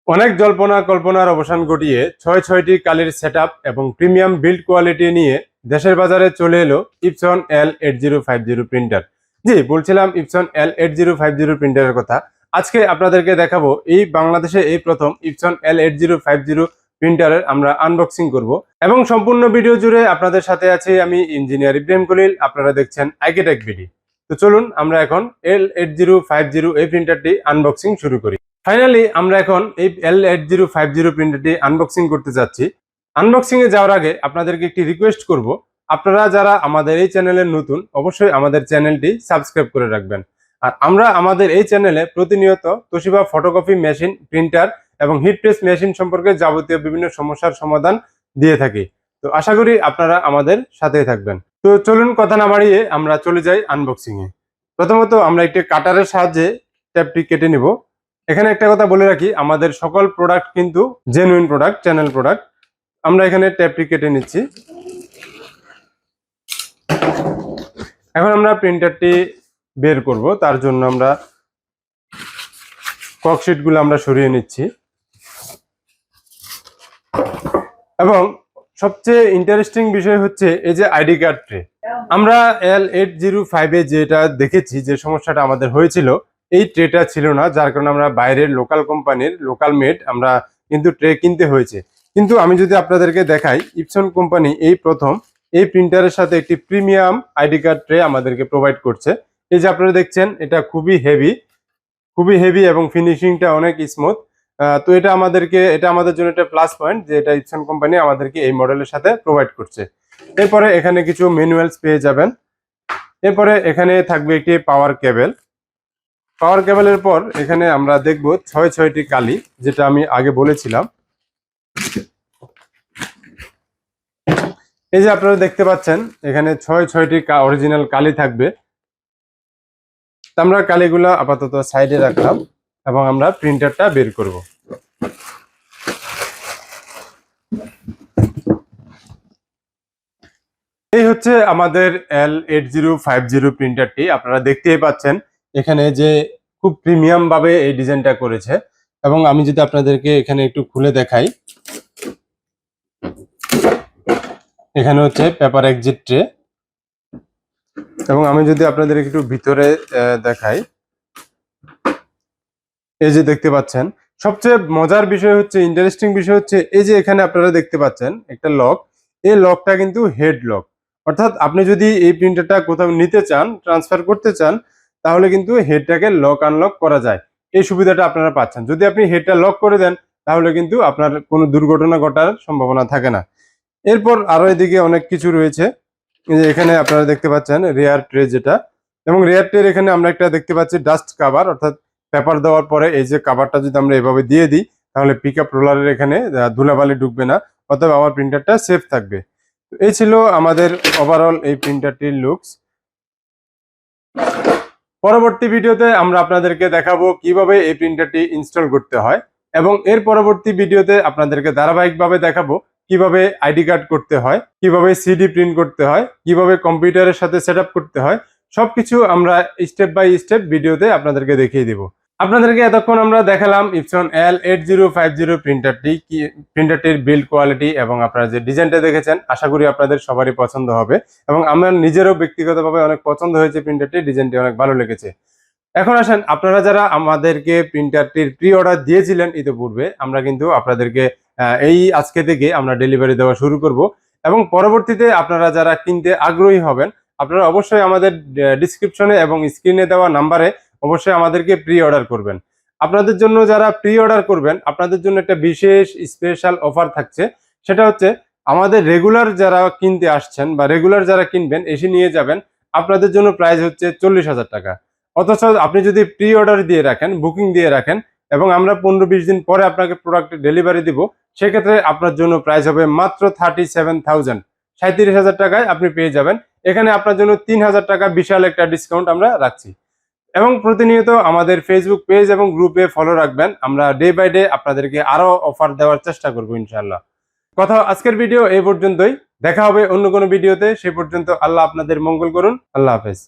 অনেক জল্পনা কল্পনার অবসান ঘটিয়ে ছয়টি কালির সেটআপ এবং প্রিমিয়াম বিল্ড কোয়ালিটি নিয়ে দেশের বাজারে চলে এলো ইপসন L8050 প্রিন্টার। জি, বলছিলাম ইপসন L8050 প্রিন্টারের কথা। আজকে আপনাদেরকে দেখাবো এই বাংলাদেশে এই প্রথম ইপসন L8050 প্রিন্টারের আমরা আনবক্সিং করব এবং সম্পূর্ণ ভিডিও জুড়ে আপনাদের সাথে আছি আমি ইঞ্জিনিয়ার ইব্রাহিম খলিল। আপনারা দেখছেন আইকেটেক ভিডি। তো চলুন আমরা এখন L8050 এই প্রিন্টারটি আনবক্সিং শুরু করি। ফাইনালি আমরা এখন এই L8050 প্রিন্টারটি আনবক্সিং করতে যাচ্ছি। আনবক্সিং এ যাওয়ার আগে আপনাদেরকে একটি রিকোয়েস্ট করব, আপনারা যারা আমাদের এই চ্যানেলের নতুন অবশ্যই আমাদের চ্যানেলটি সাবস্ক্রাইব করে রাখবেন। আর আমরা আমাদের এই চ্যানেলে প্রতিনিয়ত তোশিবা ফটোকপি মেশিন, প্রিন্টার এবং হিট প্রেস মেশিন সম্পর্কে যাবতীয় বিভিন্ন সমস্যার সমাধান দিয়ে থাকি। তো আশা করি আপনারা আমাদের সাথেই থাকবেন। তো চলুন কথা না বাড়িয়ে আমরা চলে যাই আনবক্সিং এ। প্রথমত আমরা একটি কাটারের সাহায্যে ট্যাপটি কেটে নিব। এখানে একটা কথা বলে রাখি, আমাদের সকল প্রোডাক্ট কিন্তু জেনুইন প্রোডাক্ট, চ্যানেল প্রোডাক্ট। আমরা এখানে ট্যাপটি কেটে নিচ্ছি। এখন আমরা প্রিন্টারটি বের করব, তার জন্য আমরা ককশিটগুলো আমরা সরিয়ে নিচ্ছি। এবং সবচেয়ে ইন্টারেস্টিং বিষয় হচ্ছে এই যে আইডি কার্ড ট্রে। আমরা L805 এ যেটা দেখেছি, যে সমস্যাটা আমাদের হয়েছিল, এই ট্রেটা ছিল না, যার কারণে আমরা বাইরের লোকাল কোম্পানির লোকাল মেড আমরা কিন্তু ট্রে কিনতে হয়েছে। কিন্তু আমি যদি আপনাদেরকে দেখাই, ইপসন কোম্পানি এই প্রথম এই প্রিন্টারের সাথে একটি প্রিমিয়াম আইডি কার্ড ট্রে আমাদেরকে প্রোভাইড করছে। এই যে আপনারা দেখছেন, এটা খুবই হেভি এবং ফিনিশিংটা অনেক স্মুথ। তো এটা আমাদের জন্য একটা প্লাস পয়েন্ট যে এটা ইপসন কোম্পানি আমাদেরকে এই মডেলের সাথে প্রোভাইড করছে। এরপরে এখানে কিছু ম্যানুয়ালস পেয়ে যাবেন। এরপরে এখানে থাকবে একটি পাওয়ার কেবলের পর এখানে আমরা দেখব ছয়টি কালি, যেটা আমি আগে বলেছিলাম। এই যে আপনারা দেখতে পাচ্ছেন, এখানে ছয়টি অরিজিনাল কালি থাকবে। আমরা কালিগুলো আপাতত সাইডে রাখলাম এবং আমরা প্রিন্টারটা বের করব। এই হচ্ছে আমাদের L8050 প্রিন্টারটি। আপনারা দেখতেই পাচ্ছেন এখানে যে খুব প্রিমিয়াম ভাবে এই ডিজাইনটা করেছে। এবং আমি যদি আপনাদেরকে এখানে একটু খুলে দেখাই, এখানে হচ্ছে পেপার এক্সিট ট্রে। এবং আমি যদি আপনাদের একটু ভিতরে দেখাই, এই যে দেখতে পাচ্ছেন, সবচেয়ে মজার বিষয় হচ্ছে, ইন্টারেস্টিং বিষয় হচ্ছে, এই যে এখানে আপনারা দেখতে পাচ্ছেন একটা লক। এই লকটা কিন্তু হেড লক, অর্থাৎ আপনি যদি এই প্রিন্টারটা কোথাও নিতে চান, ট্রান্সফার করতে চান, তাহলে কিন্তু হেডটাকে লক আনলক করা যায়। এই সুবিধাটা আপনারা পাচ্ছেন। যদি আপনি হেডটা লক করে দেন, তাহলে কিন্তু আপনার কোনো দুর্ঘটনা ঘটার সম্ভাবনা থাকে না। এরপর আরো এদিকে অনেক কিছু রয়েছে। এখানে আপনারা দেখতে পাচ্ছেন রেয়ার ট্রে যেটা, এবং রেয়ার ট্রের এখানে আমরা একটা দেখতে পাচ্ছি ডাস্ট কাভার, অর্থাৎ পেপার দেওয়ার পরে এই যে কাভারটা যদি আমরা এভাবে দিয়ে দিই, তাহলে পিকআপ রোলারের এখানে ধুলাবালি ঢুকবে না, অতএব আমার প্রিন্টারটা সেফ থাকবে। এই ছিল আমাদের ওভারঅল এই প্রিন্টারটির লুকস। পরবর্তী ভিডিওতে আমরা আপনাদেরকে দেখাবো কিভাবে এই প্রিন্টারটি ইনস্টল করতে হয়, এবং এর পরবর্তী ভিডিওতে আপনাদেরকে ধারাবাহিকভাবে দেখাবো কিভাবে আইডি কার্ড করতে হয়, কিভাবে সিডি প্রিন্ট করতে হয়, কিভাবে কম্পিউটারের সাথে সেটআপ করতে হয়। সবকিছু আমরা স্টেপ বাই স্টেপ ভিডিওতে আপনাদেরকে দেখিয়ে দিব। আপনাদেরকে এতক্ষণ আমরা দেখালাম ইপসন L8050 প্রিন্টারটির বিল্ড কোয়ালিটি এবং আপনারা যে ডিজাইনটা দেখেছেন, আশা করি আপনাদের সবারই পছন্দ হবে। এবং আমার নিজেরও ব্যক্তিগতভাবে অনেক পছন্দ হয়েছে প্রিন্টারটি, ডিজাইনটি অনেক ভালো লেগেছে। এখন আসেন, আপনারা যারা আমাদেরকে প্রিন্টারটির প্রি অর্ডার দিয়েছিলেন ইতিপূর্বে, আমরা কিন্তু আপনাদেরকে এই আজকে থেকে আমরা ডেলিভারি দেওয়া শুরু করব। এবং পরবর্তীতে আপনারা যারা কিনতে আগ্রহী হবেন, আপনারা অবশ্যই আমাদের ডিসক্রিপশনে এবং স্ক্রিনে দেওয়া নাম্বারে অবশ্যই আমাদেরকে প্রি অর্ডার করবেন। আপনাদের জন্য যারা প্রি অর্ডার করবেন, আপনাদের জন্য একটা বিশেষ স্পেশাল অফার থাকছে। সেটা হচ্ছে, আমাদের রেগুলার যারা কিনতে আসছেন বা রেগুলার যারা কিনবেন, এসে নিয়ে যাবেন, আপনাদের জন্য প্রাইস হচ্ছে 40,000 টাকা। অথচ আপনি যদি প্রি অর্ডার দিয়ে রাখেন, বুকিং দিয়ে রাখেন, এবং আমরা 15-20 দিন পরে আপনাকে প্রোডাক্টের ডেলিভারি দিব, সেক্ষেত্রে আপনার জন্য প্রাইস হবে মাত্র 37,000 টাকায় আপনি পেয়ে যাবেন। এখানে আপনার জন্য 3,000 টাকা বিশাল একটা ডিসকাউন্ট আমরা রাখছি। এবং প্রতিনিয়ত আমাদের ফেসবুক পেজ এবং গ্রুপে ফলো রাখবেন। আমরা ডে বাই ডে আপনাদেরকে আরো অফার দেওয়ার চেষ্টা করব ইনশাআল্লাহ। আজকের ভিডিও এই পর্যন্তই। দেখা হবে অন্য কোনো ভিডিওতে। সে পর্যন্ত আল্লাহ আপনাদের মঙ্গল করুন। আল্লাহ হাফেজ।